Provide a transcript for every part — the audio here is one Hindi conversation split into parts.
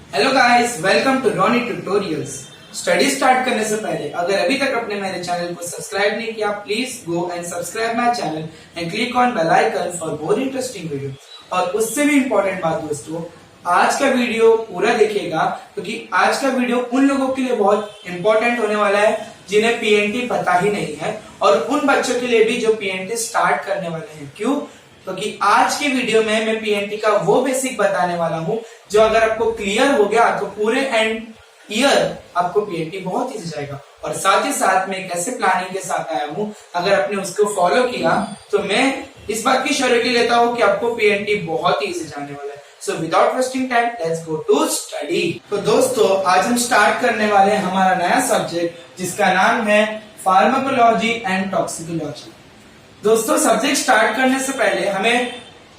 Hello guys, welcome to Ronny tutorials. Study start करने से पहले अगर अभी तक अपने मेरे चैनल को सब्सक्राइब नहीं किया, please go and subscribe my channel and click on bell icon for more interesting video. और उससे भी इम्पोर्टेंट बात दोस्तों, आज का वीडियो पूरा देखिएगा क्योंकि आज का वीडियो उन लोगों के लिए बहुत इंपॉर्टेंट होने वाला है जिन्हें पीएनटी पता ही नहीं है, और उन बच्चों के लिए भी जो पीएनटी स्टार्ट करने वाले हैं। क्यों? क्योंकि आज के वीडियो में मैं पीएनटी का वो बेसिक बताने वाला हूँ जो अगर आपको क्लियर हो गया तो पूरे एंड ईयर आपको पीएनटी बहुत इजी जाएगा। और साथ ही साथ मैं एक ऐसे प्लानिंग के साथ आया हूँ, अगर आपने उसको फॉलो किया तो मैं इस बात की श्योरिटी लेता हूँ कि आपको पीएनटी बहुत इजी जाने वाला है। So without wasting time let's go to study. तो दोस्तों, आज हम स्टार्ट करने वाले हैं हमारा नया सब्जेक्ट जिसका नाम है फार्माकोलॉजी एंड टॉक्सिकोलॉजी। दोस्तों, सब्जेक्ट स्टार्ट करने से पहले हमें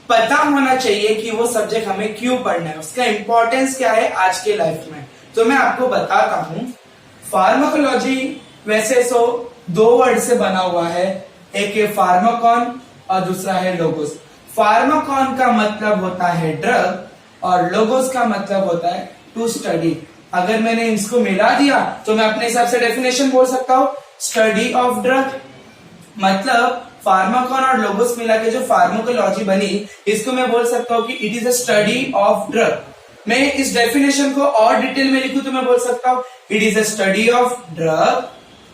पता होना चाहिए कि वो सब्जेक्ट हमें क्यों पढ़ना है, उसका इंपॉर्टेंस क्या है आज के लाइफ में। तो मैं आपको बताता हूँ। फार्माकोलॉजी वैसे दो वर्ड से बना हुआ है, एक है फार्माकॉन और दूसरा है लोगोस। फार्माकॉन का मतलब होता है ड्रग और लोगोस का मतलब होता है टू स्टडी। अगर मैंने इसको मिला दिया तो मैं अपने हिसाब से डेफिनेशन बोल सकता हूँ, स्टडी ऑफ ड्रग। मतलब फार्माकॉन और लोगोस मिला के जो फार्माकोलॉजी बनी, इसको मैं बोल सकता हूँ कि it is a study of drug. मैं इस डेफिनेशन को और डिटेल में लिखूं तो मैं बोल सकता हूँ it is a study of drug,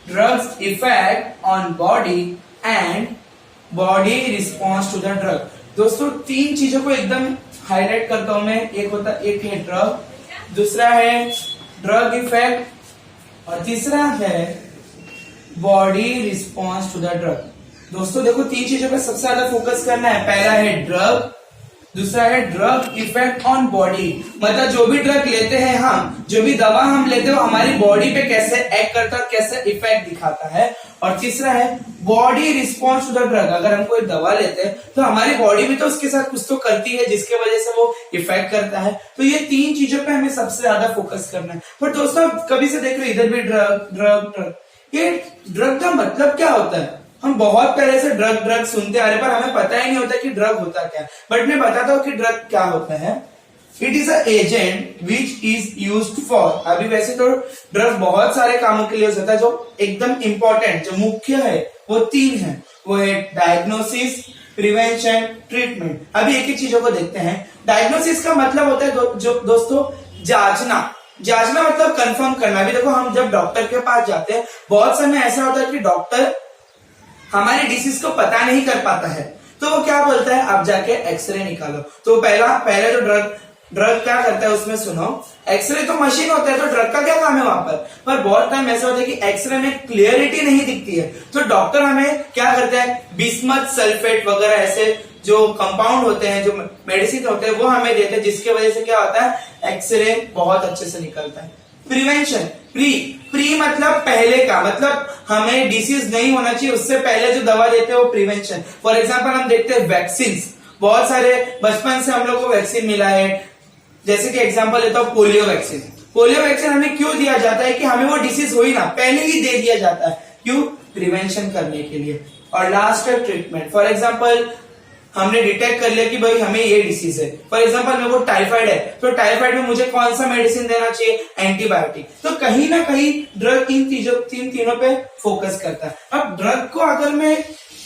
drugs effect on body and body response to the drug. दोस्तों, तीन चीजों को एकदम हाईलाइट करता हूं मैं। एक है ड्रग, दूसरा है ड्रग इफेक्ट और तीसरा है body response to the drug. दोस्तों देखो, तीन चीजों पे सबसे ज्यादा फोकस करना है। पहला है ड्रग, दूसरा है ड्रग इफेक्ट ऑन बॉडी, मतलब जो भी ड्रग लेते हैं हम, जो भी दवा हम लेते हैं वो हमारी बॉडी पे कैसे एक्ट करता है, कैसे इफेक्ट दिखाता है। और तीसरा है body response to the drug. अगर हम कोई दवा लेते हैं तो हमारी बॉडी भी तो उसके साथ कुछ तो करती है जिसके वजह से वो इफेक्ट करता है। तो ये तीन चीजों पे हमें सबसे ज्यादा फोकस करना है। पर दोस्तों, कभी से देख रहे इधर भी ड्रग ड्रग ड्रग, ये ड्रग का मतलब क्या होता है? हम बहुत पहले से ड्रग सुनते आ रहे, पर हमें पता ही नहीं होता कि ड्रग होता क्या है। बट मैं बताता हूँ कि ड्रग क्या होता है। It is a agent which is used for, अभी वैसे तो ड्रग बहुत सारे कामों के लिए होता है, जो एकदम इंपॉर्टेंट जो मुख्य है वो तीन है। वो है डायग्नोसिस, प्रिवेंशन, ट्रीटमेंट। अभी एक एक चीजों को देखते हैं। डायग्नोसिस का मतलब होता है दोस्तों जांचना। जांचना मतलब कंफर्म करना। अभी देखो, हम जब डॉक्टर के पास जाते हैं, बहुत समय ऐसा होता है कि डॉक्टर हमारे डिसीज को पता नहीं कर पाता है, तो वो क्या बोलता है, आप जाके एक्सरे निकालो। तो पहले जो ड्रग क्या करता है उसमें सुनो, एक्सरे तो मशीन होता है, तो ड्रग का क्या काम है वहां पर बहुत टाइम ऐसा होता है कि एक्सरे में क्लियरिटी नहीं दिखती है, तो डॉक्टर हमें क्या करता है, बिस्मथ सल्फेट वगैरह ऐसे जो कंपाउंड होते हैं, जो मेडिसिन होते हैं, वो हमें देते हैं, जिसके वजह से क्या होता है, एक्सरे बहुत अच्छे से निकलता है। प्रिवेंशन, प्री मतलब पहले का, मतलब हमें डिसीज नहीं होना चाहिए उससे पहले जो दवा देते हैं वो प्रिवेंशन। फॉर एग्जांपल हम देखते हैं वैक्सीन, बहुत सारे बचपन से हम लोग को वैक्सीन मिला है। जैसे कि एग्जांपल लेता हूं पोलियो वैक्सीन। पोलियो वैक्सीन हमें क्यों दिया जाता है कि हमें वो डिसीज हो ही ना, पहले ही दे दिया जाता है। क्यों? प्रिवेंशन करने के लिए। और लास्ट है ट्रीटमेंट। फॉर एग्जाम्पल हमने डिटेक्ट कर लिया कि भाई हमें ये डिसीज है, फॉर एग्जांपल मेरे को टाइफाइड है, तो टाइफाइड में मुझे कौन सा मेडिसिन देना चाहिए, एंटीबायोटिक। तो कहीं ना कहीं ड्रग तीन तीनों पे फोकस करता है। अब ड्रग को अगर मैं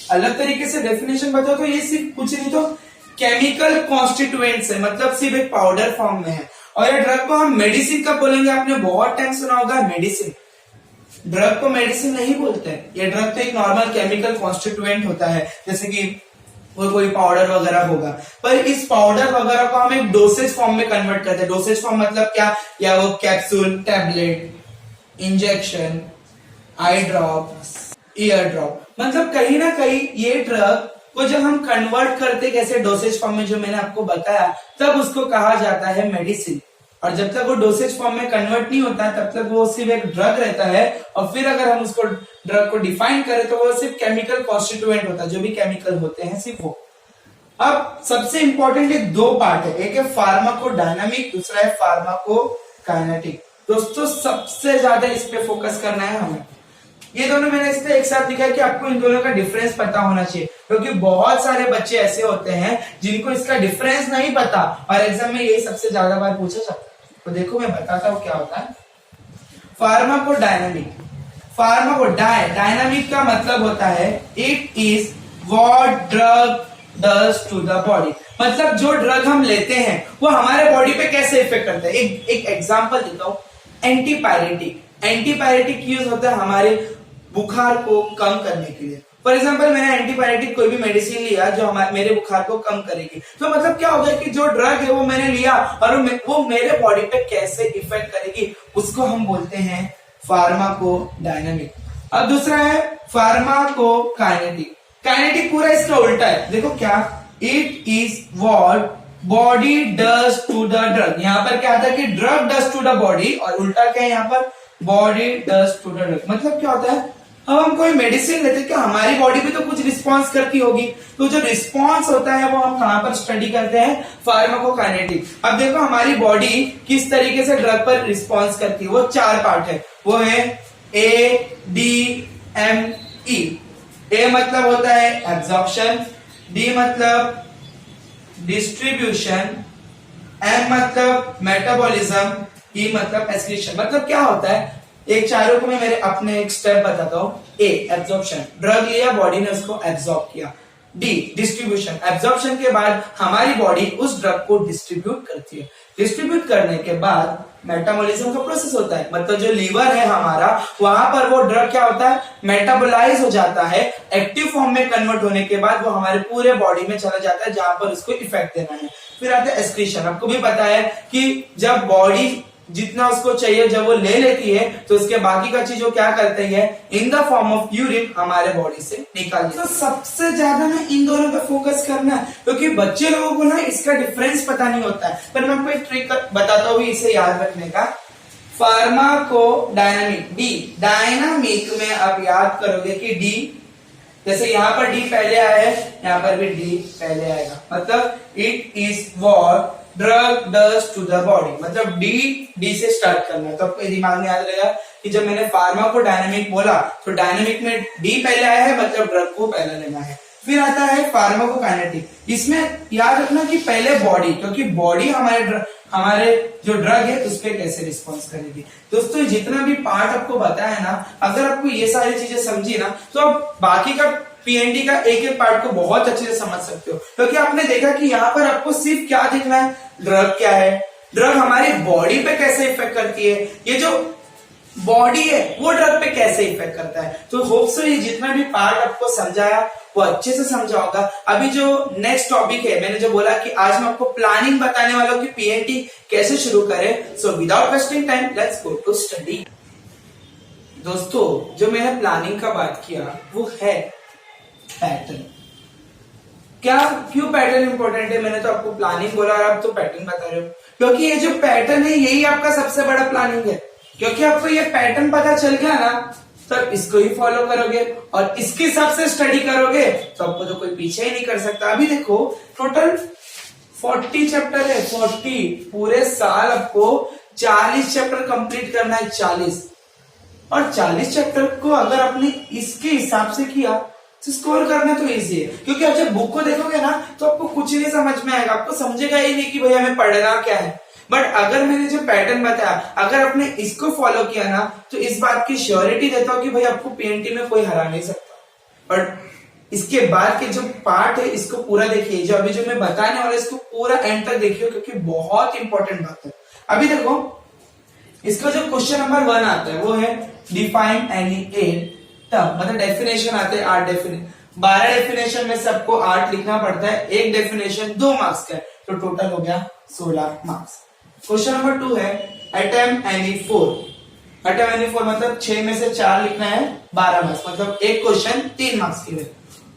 अलग तरीके से डेफिनेशन बताऊं तो ये सिर्फ कुछ नहीं तो केमिकल कॉन्स्टिट्यूएंट्स है, मतलब सिर्फ एक पाउडर फॉर्म में है। और ये ड्रग को हम मेडिसिन कब बोलेंगे, आपने बहुत टाइम सुना होगा मेडिसिन। ड्रग को मेडिसिन नहीं बोलते हैं। ये ड्रग तो एक नॉर्मल केमिकल कॉन्स्टिट्यूएंट होता है, जैसे कि वो कोई पाउडर वगैरह होगा, पर इस पाउडर वगैरह को हम एक डोसेज फॉर्म में कन्वर्ट करते हैं। डोसेज फॉर्म मतलब क्या, या वो कैप्सूल, टैबलेट, इंजेक्शन, आई ड्रॉप, ईयर ड्रॉप, मतलब कहीं ना कहीं ये ड्रग को जब हम कन्वर्ट करते कैसे डोसेज फॉर्म में, जो मैंने आपको बताया, तब उसको कहा जाता है मेडिसिन। और जब तक वो डोसेज फॉर्म में कन्वर्ट नहीं होता तब तक वो सिर्फ एक ड्रग रहता है। और फिर अगर हम उसको ड्रग को डिफाइन करें तो वो सिर्फ केमिकल कॉन्स्टिट्यूएंट होता है, जो भी केमिकल होते हैं सिर्फ वो। अब सबसे इंपॉर्टेंट दो पार्ट है, एक है फार्माकोडायनामिक, दूसरा है फार्माकोकाइनेटिक। दोस्तों, सबसे ज्यादा इस पे फोकस करना है हमें। ये दोनों मैंने इसलिए एक साथ लिखा है कि आपको इन दोनों का डिफरेंस पता होना चाहिए, क्योंकि बहुत सारे बच्चे ऐसे होते हैं जिनको इसका डिफरेंस नहीं पता और एग्जाम में यही सबसे ज्यादा बार पूछा जाता है। तो देखो मैं बताता हूँ क्या होता है। फार्माकोडायनामिक, डायनामिक का मतलब होता है it is what drug does to the body, मतलब जो ड्रग हम लेते हैं वो हमारे बॉडी पे कैसे इफेक्ट करता है। एक एग्जांपल देता हूँ, एंटीपायरेटिक यूज होता है हमारे बुखार को कम करने के लिए। फॉर एग्जाम्पल मैंने एंटीबायोटिक कोई भी मेडिसिन लिया जो मेरे बुखार को कम करेगी, तो मतलब क्या होगा कि जो ड्रग है वो मैंने लिया और वो मेरे बॉडी पे कैसे इफेक्ट करेगी उसको हम बोलते हैं फार्माकोडायनामिक। अब दूसरा है फार्माकोकाइनेटिक। काइनेटिक पूरा इसका उल्टा है, देखो क्या, it is what body does to the drug. यहाँ पर क्या आता है कि drug does to the body, और उल्टा क्या है यहाँ पर, body does to the drug. मतलब क्या होता है, अब हम कोई मेडिसिन लेते हैं क्या हमारी बॉडी भी तो कुछ रिस्पॉन्स करती होगी, तो जो रिस्पॉन्स होता है वो हम कहां पर स्टडी करते हैं, फार्माकोकाइनेटिक। अब देखो हमारी बॉडी किस तरीके से ड्रग पर रिस्पॉन्स करती है, वो 4 पार्ट है, वो है ADME। ए मतलब होता है एब्जॉर्प्शन, डी मतलब डिस्ट्रीब्यूशन, एम मतलब मेटाबॉलिज्म, ई मतलब एक्सक्रीशन। मतलब क्या होता है, एक चारों को मैं मेरे अपने एक स्टेप बताता हूं। ए एब्जॉर्प्शन, ड्रग लिया बॉडी ने उसको एब्जॉर्ब किया। डी डिस्ट्रीब्यूशन, एब्जॉर्प्शन के बाद हमारी बॉडी उस ड्रग को डिस्ट्रीब्यूट करती है। डिस्ट्रीब्यूट करने के बाद मेटाबॉलिज्म का प्रोसेस होता है, मतलब जो लीवर है हमारा वहां पर वो ड्रग क्या होता है, मेटाबोलाइज हो जाता है, एक्टिव फॉर्म में कन्वर्ट होने के बाद वो हमारे पूरे बॉडी में चला जाता है जहां पर उसको इफेक्ट देना है। फिर आता है एक्सक्रीशन। आपको भी पता है कि जब बॉडी जितना उसको चाहिए जब वो ले लेती है तो उसके बाकी का चीज वो क्या करते हैं, in the form of urine हमारे बॉडी से निकाल देती है। तो सबसे ज्यादा ना इन दोनों पे फोकस करना है, क्योंकि बच्चे लोगों को ना इसका डिफरेंस पता नहीं होता है। पर मैं आपको एक ट्रिक बताता हूँ इसे याद रखने का। फार्माकोडायनामिक, डी डायनामिक में आप याद करोगे कि डी, जैसे यहाँ पर डी पहले आया है यहाँ पर भी डी पहले आएगा, मतलब it is what drug does to the body, मतलब डी से स्टार्ट करना है। तो आपको दिमाग में याद रहेगा कि जब मैंने फार्माकोडायनामिक बोला तो डायनामिक में डी पहले आया है, मतलब ड्रग को पहले लेना है। फिर आता है फार्माकोकाइनेटिक, इसमें याद रखना कि पहले बॉडी, क्योंकि बॉडी हमारे जो ड्रग है उस पर कैसे रिस्पॉन्स करेगी। दोस्तों जितना भी पार्ट आपको बताया ना, अगर आपको ये सारी चीजें समझी ना तो आप बाकी का पीएनडी का एक एक पार्ट को बहुत अच्छे से समझ सकते हो, क्योंकि आपने देखा कि यहाँ पर आपको सिर्फ क्या दिखना है, ड्रग क्या है, ड्रग हमारी बॉडी पे कैसे इफेक्ट करती है, ये जो बॉडी है वो ड्रग पे कैसे इफेक्ट करता है। तो होप सो ये जितना भी पार्ट आपको समझाया वो अच्छे से समझा होगा। अभी जो नेक्स्ट टॉपिक है, मैंने जो बोला कि आज मैं आपको प्लानिंग बताने वाला हूँ कि पीएनटी कैसे शुरू करें। So without wasting time let's go to study. दोस्तों जो मैंने प्लानिंग का बात किया वो है पैटर्न। क्या क्यों पैटर्न इंपॉर्टेंट है, मैंने तो आपको प्लानिंग बोला और आप तो पैटर्न बता रहे हो, क्योंकि ये जो पैटर्न है यही आपका सबसे बड़ा प्लानिंग है। क्योंकि आपको ये पैटर्न पता चल गया ना तो इसको ही फॉलो करोगे और इसके हिसाब से स्टडी करोगे तो आपको तो कोई पीछे ही नहीं कर सकता। अभी देखो टोटल 40 चैप्टर है, 40 पूरे साल आपको 40 चैप्टर कंप्लीट करना है, 40। और 40 चैप्टर को अगर आपने इसके हिसाब से किया तो स्कोर करना तो इजी है, क्योंकि आप जब बुक को देखोगे ना तो आपको कुछ नहीं समझ में आएगा, आपको समझेगा ही नहीं कि भैया हमें पढ़ना क्या है। बट अगर मैंने जो पैटर्न बताया अगर आपने इसको फॉलो किया ना तो इस बात की श्योरिटी देता हूं कि भाई आपको पीएनटी में कोई हरा नहीं सकता। और इसके बाद के जो पार्ट है इसको पूरा देखिए, जो अभी जो मैं बताने वाला इसको पूरा एंड तक देखिए, क्योंकि बहुत इंपॉर्टेंट बात है। अभी देखो इसका जो क्वेश्चन नंबर 1 आता है वो है डिफाइन एनी एट टर्म, मतलब डेफिनेशन आते हैं 8 डेफिनेशन, 12 डेफिनेशन में से आपको 8 लिखना पड़ता है, एक डेफिनेशन 2 मार्क्स का है, तो टोटल हो गया 16 मार्क्स। क्वेश्चन नंबर 2 है अटेम्प्ट एनी 4, अटेम्प्ट एनी 4 मतलब 6 में से 4 लिखना है, 12 मार्क्स, मतलब एक क्वेश्चन 3 मार्क्स के लिए।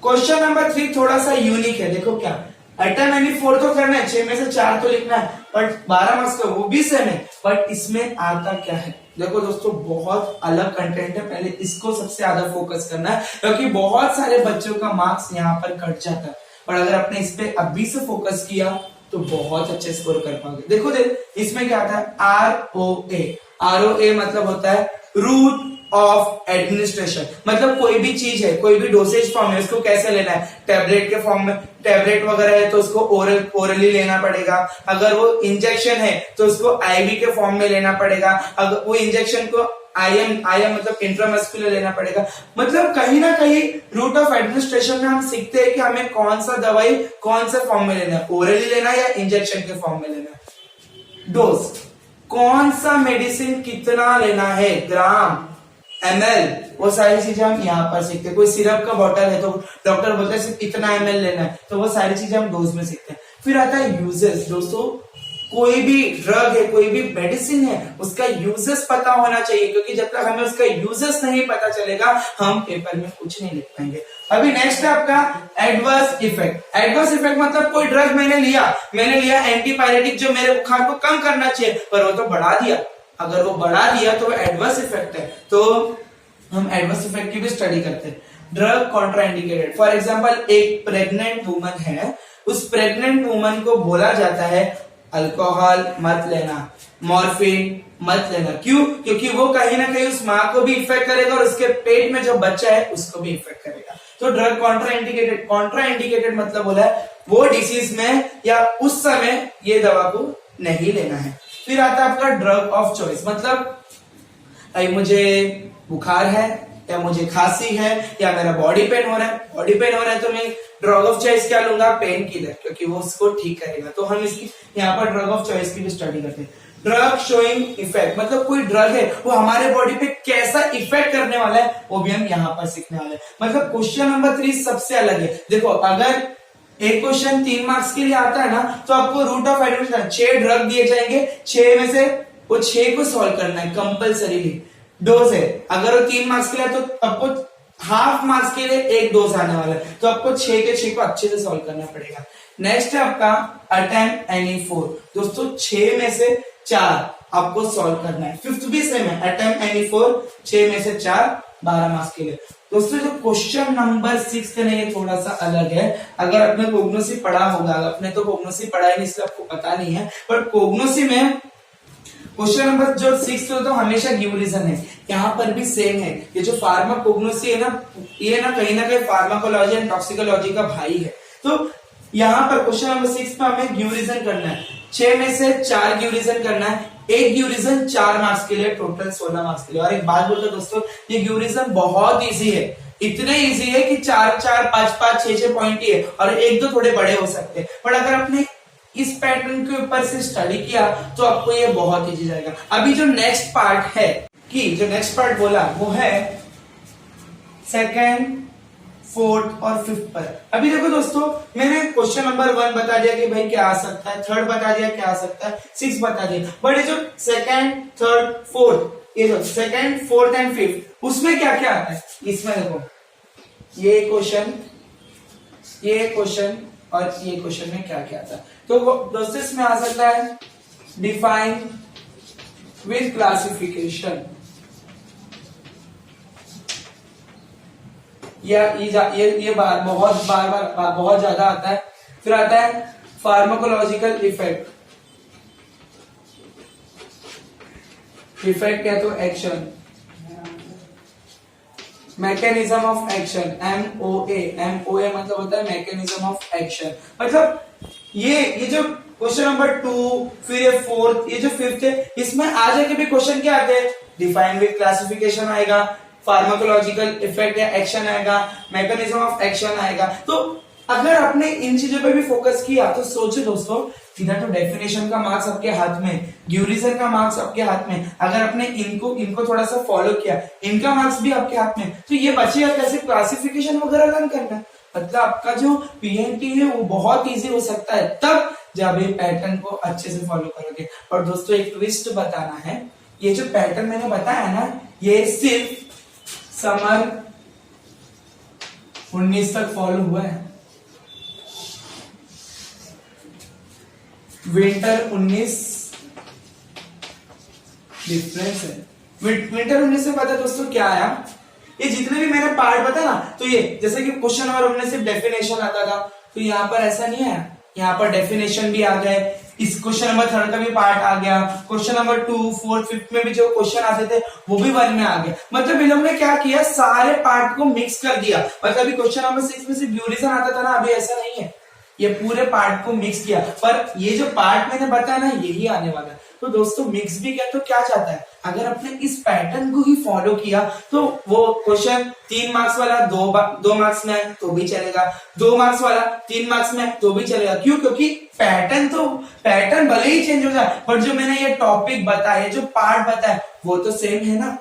क्वेश्चन नंबर 3 थोड़ा सा यूनिक है, देखो क्या, अटेम्प्ट एनी 4 तो करना है, 6 में से 4 तो लिखना है, बट 12 मार्क्स का वो भी सेम है, बट इसमें आता क्या है। देखो दोस्तों बहुत अलग कंटेंट है, पहले इसको सबसे ज्यादा फोकस करना है, क्योंकि बहुत सारे बच्चों का मार्क्स यहाँ पर कट जाता है, और अगर आपने इस पे अभी से फोकस किया तो बहुत अच्छे स्कोर कर पाओगे। देखो इसमें क्या आता है, ROA, ROA मतलब होता है रूट ऑफ एडमिनिस्ट्रेशन, मतलब कोई भी चीज है, कोई भी डोसेज फॉर्म है, उसको कैसे लेना है, टैबलेट के फॉर्म में, टैबलेट वगैरह है तो उसको ओरली लेना पड़ेगा, अगर वो इंजेक्शन है तो उसको आईवी के फॉर्म में लेना पड़ेगा, अगर वो इंजेक्शन को आईएम मतलब इंट्रामस्कुलर लेना पड़ेगा। मतलब कहीं ना कहीं रूट ऑफ एडमिनिस्ट्रेशन में हम सीखते हैं कि हमें कौन सा दवाई कौन से फॉर्म में लेना है, ओरली लेना है या इंजेक्शन के फॉर्म में लेना है। डोज, कौन सा मेडिसिन कितना लेना है, ग्राम, एमएल, वो सारी चीजें हम यहाँ पर सीखते हैं। कोई सिरप का बॉटल है तो डॉक्टर बोलते हैं सिर्फ इतना एमएल लेना है, तो वो सारी चीजें हम डोज में सीखते हैं। फिर आता है यूजेस। दोस्तों कोई भी ड्रग है, कोई भी मेडिसिन है, उसका यूजेस पता होना चाहिए, क्योंकि जब तक हमें उसका यूजेस नहीं पता चलेगा हम पेपर में कुछ नहीं लिख पाएंगे। अभी नेक्स्ट है आपका एडवर्स इफेक्ट। एडवर्स इफेक्ट मतलब कोई ड्रग मैंने लिया एंटीपायरेटिक जो मेरे बुखार को कम करना चाहिए, पर वो तो बढ़ा दिया, अगर वो बढ़ा दिया तो वो एडवर्स इफेक्ट है। तो हम एडवर्स इफेक्ट की भी स्टडी करते हैं। ड्रग कॉन्ट्राइंडिकेटेड, फॉर एग्जांपल एक प्रेग्नेंट वुमन है, उस प्रेग्नेंट वुमन को बोला जाता है अल्कोहल मत लेना, मॉर्फिन मत लेना। क्यों? क्योंकि वो कहीं ना कहीं उस माँ को भी इफेक्ट करेगा और उसके पेट में जो बच्चा है उसको भी इफेक्ट करेगा। तो ड्रग कॉन्ट्राइंडिकेटेड, कॉन्ट्राइंडिकेटेड मतलब बोला है वो डिसीज में या उस समय ये दवा को नहीं लेना है। फिर आता है आपका ड्रग ऑफ चॉइस, मतलब मुझे बुखार है या मुझे खांसी है या मेरा बॉडी पेन हो रहा है, तो मैं ड्रग ऑफ चॉइस क्या लूंगा, पेन किलर, क्योंकि वो उसको ठीक करेगा। तो हम इसकी यहाँ पर ड्रग ऑफ चॉइस की भी स्टडी करते हैं। ड्रग शोइंग इफेक्ट, मतलब कोई ड्रग है वो हमारे बॉडी पे कैसा इफेक्ट करने वाला है, वो भी हम यहाँ पर सीखने वाले हैं। मतलब क्वेश्चन नंबर 3 सबसे अलग है। देखो अगर एक क्वेश्चन 3 मार्क्स के लिए आता है ना, तो आपको रूट ऑफ एडमिनिस्ट्रेशन 6 ड्रग दिए जाएंगे, 6 में से वो 6 को सॉल्व करना है कंपल्सरीली। डोज है, अगर वो 3 मार्क्स के लिए तो आपको हाफ मार्क्स के लिए एक डोज आने वाला है, तो आपको 6 के 6 को अच्छे से सॉल्व करना पड़ेगा। नेक्स्ट है आपका अटेम्प्ट एनी 4। दोस्तों 6 में से 4 आपको सॉल्व करना है। फिफ्थ भी सेम है, अटेम्प्ट एनी 4, 6 में से 4 12 मार्क्स के लिए। दोस्तों जो क्वेश्चन नंबर 6 है ना, ये थोड़ा सा अलग है। अगर आपने कोग्नोसी पढ़ा होगा, आपने तो कोग्नोसी पढ़ा ही नहीं इसलिए आपको पता नहीं है, पर कोग्नोसी में क्वेश्चन नंबर जो 6 तो हमेशा गिव रीजन है, यहाँ पर भी सेम है। ये जो फार्माकोग्नोसी है ना, ये ना कहीं फार्माकोलॉजी एंड टॉक्सिकोलॉजी का भाई है। तो यहाँ पर क्वेश्चन नंबर 6 में हमें गिव रीजन करना है, 6 में से 4 गिव रीजन करना है, एक गिव रीजन 4 मार्क्स के लिए, टोटल 16 मार्क्स के लिए। और एक बात बोलते दोस्तों, ये गिव रीजन बहुत इजी है, इतने इजी है कि 4 4 5 5 6 6 पॉइंट ही है, और एक दो थोड़े बड़े हो सकते हैं, पर अगर आपने इस पैटर्न के ऊपर से स्टडी किया तो आपको ये बहुत इजी जाएगा। अभी जो नेक्स्ट पार्ट है, कि जो नेक्स्ट पार्ट बोला वो है सेकेंड, फोर्थ और फिफ्थ पर। अभी देखो दोस्तों, मैंने क्वेश्चन नंबर 1 बता दिया कि भाई क्या आ सकता है, 3rd बता दिया क्या आ सकता है, 6 बता दिया, बट ये जो सेकेंड, थर्ड, फोर्थ, ये जो सेकेंड, फोर्थ एंड फिफ्थ, उसमें क्या क्या आता है, इसमें देखो ये क्वेश्चन और ये क्वेश्चन में क्या क्या आता है। तो दोस्तों इसमें आ सकता है डिफाइन विद क्लासिफिकेशन, ये बहुत ज्यादा आता है। फिर आता है फार्माकोलॉजिकल इफेक्ट या तो action, mechanism of action, MOA मतलब होता है मैकेनिज्म ऑफ एक्शन। मतलब ये जो क्वेश्चन नंबर 2, फिर ये 4th, ये जो 5th है, इसमें आगे के भी क्वेश्चन क्या आते हैं, डिफाइन विद क्लासिफिकेशन आएगा, फार्माकोलॉजिकल इफेक्ट या एक्शन आएगा, मैकेनिज्म ऑफ एक्शन आएगा। तो अगर आपने इन चीजों पे भी फोकस किया तो सोचिए दोस्तों, इधर तो डेफिनेशन का मार्क्स आपके हाथ में, गिव रीजन का मार्क्स आपके हाथ में, अगर आपने इनको थोड़ा सा फॉलो किया, इनका मार्क्स भी आपके हाथ में, तो ये बचेगा कैसे, क्लासिफिकेशन वगैरह लर्न करना। मतलब आपका जो पीएनटी है वो बहुत इजी हो सकता है तब जब ये पैटर्न को अच्छे से फॉलो करोगे। और दोस्तों एक ट्विस्ट बताना है, ये जो पैटर्न मैंने बताया ना, ये सिर्फ समर 19 तक फॉलो हुआ है, विंटर 19 डिफरेंस है। विंटर 19 से पता दोस्तों क्या आया, ये जितने भी मैंने पार्ट बताया ना, तो ये जैसे कि क्वेश्चन नंबर 19 सिर्फ डेफिनेशन आता था, तो यहाँ पर ऐसा नहीं है, यहाँ पर डेफिनेशन भी आ गए, इस क्वेश्चन नंबर 3 का भी पार्ट आ गया, क्वेश्चन नंबर 2, 4, 5 में भी जो क्वेश्चन आते थे वो भी 1 में आ गया। मतलब इन लोगों ने क्या किया, सारे पार्ट को मिक्स कर दिया। मतलब अभी क्वेश्चन नंबर 6 में सिर्फ ड्यूरेशन आता था ना, अभी ऐसा नहीं है, ये पूरे पार्ट को मिक्स किया। पर ये जो पार्ट मैंने बताया ना, यही आने वाला है। तो दोस्तों मिक्स भी क्या, तो क्या चाहता है, अगर आपने इस पैटर्न को ही फॉलो किया तो वो क्वेश्चन 3 मार्क्स वाला 2 मार्क्स में है तो भी चलेगा, 2 मार्क्स वाला 3 मार्क्स में है तो भी चलेगा। क्यों? क्योंकि पैटर्न भले ही चेंज हो जाए, पर जो मैंने ये टॉपिक बताया, जो पार्ट बताया, वो तो सेम है ना।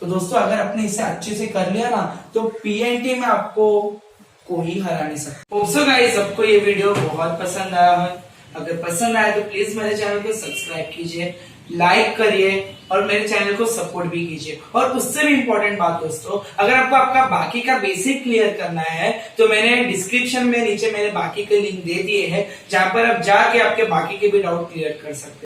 तो दोस्तों अगर आपने इसे अच्छे से कर लिया ना, तो पीएनटी में आपको कोई हरा नहीं सकता। होप्सो गाइस आपको ये वीडियो बहुत पसंद आया है। अगर पसंद आया तो प्लीज मेरे चैनल को सब्सक्राइब कीजिए, लाइक करिए और मेरे चैनल को सपोर्ट भी कीजिए। और उससे भी इंपॉर्टेंट बात दोस्तों, अगर आपको आपका बाकी का बेसिक क्लियर करना है तो मैंने डिस्क्रिप्शन में नीचे मेरे बाकी के लिंक दे दिए हैं, जहां पर आप जाके आपके बाकी के भी डाउट क्लियर कर सकते हैं।